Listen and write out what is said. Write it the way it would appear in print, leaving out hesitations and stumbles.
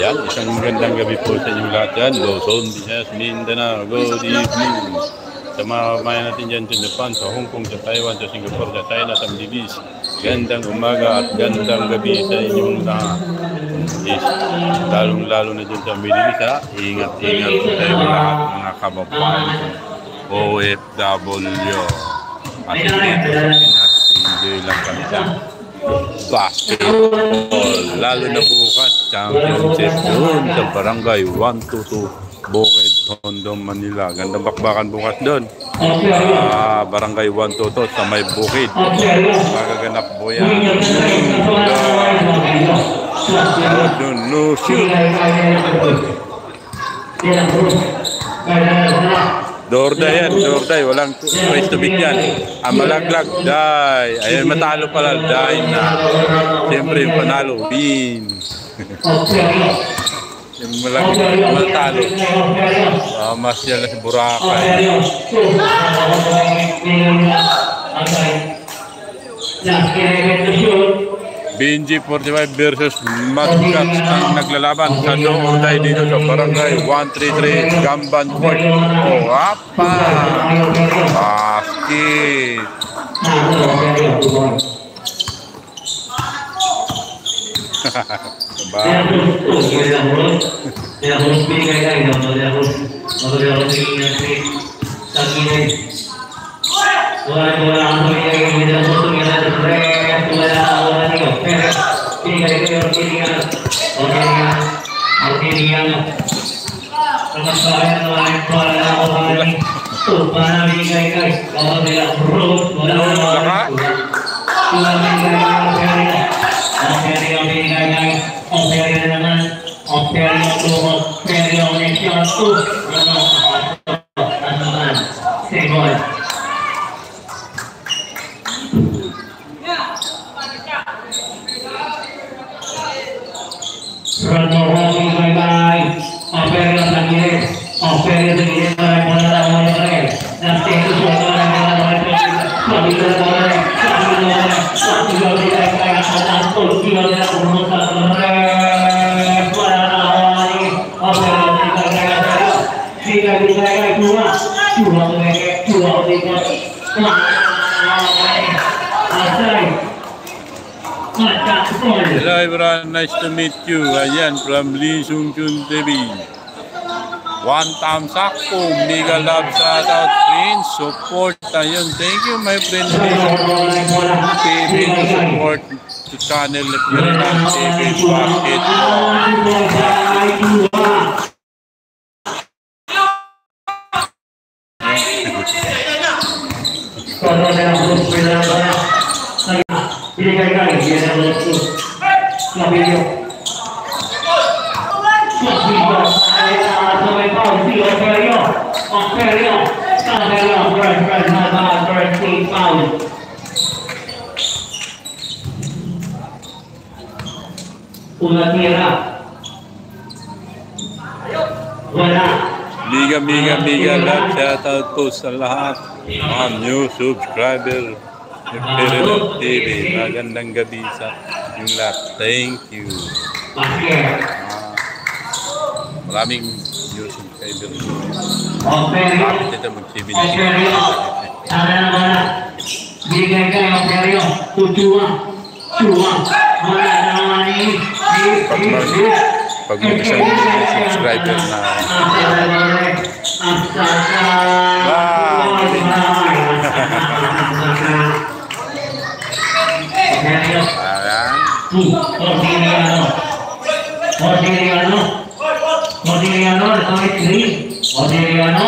Yan, isang magandang gabi po sa inyong lahat yan. Luzon, Visayas, Mindanao, good evening. Sa mga bayan natin dyan sa Japan, sa Hong Kong, sa Taiwan, sa Singapore, sa China, sa Maldives. Gandang umaga at gandang gabi sa inyong lahat. Lalong-lalo na dyan sa Maldives, ha? Ingat-ingat po tayo lahat mga kababayan. OFW. At dito sa Pinas, enjoy lang kami sa basketball. Lalo na bukas, championship doon sa Barangay 122 Bukid, Tondo, Manila. Gandang bakbakan bukas doon. Barangay 122 sa may Bukid. Magaganap po yan. No shoot. Dorday yan, Dorday. Walang ways to beat yan. Malaglag, die. Ayun, matalo pala, die na. Siyempre, yung panalo, win. Yung malaglag, matalo. Mas yan na si Boracay. Benji 45 versus Madcats ang naglalaban sa Dorday dito sa Barangay 133 Gamban Fort. Oh, apa? Basket. Hello everyone, nice to meet you. Ayan, from Lee Sung Chun TV. One time sakto, mega love shout out friends, support. Ayun, thank you my friend Lee Sung Chun TV to support the channel at Yurinan TV Mega love shout out po sa lahat mga new subscriber ni Yurinan TV. Magandang gabi sa yung lahat. Thank you. Maraming new subscriber. Bakit ito mag-TV na pag mag-isang subscriber na Modiliano,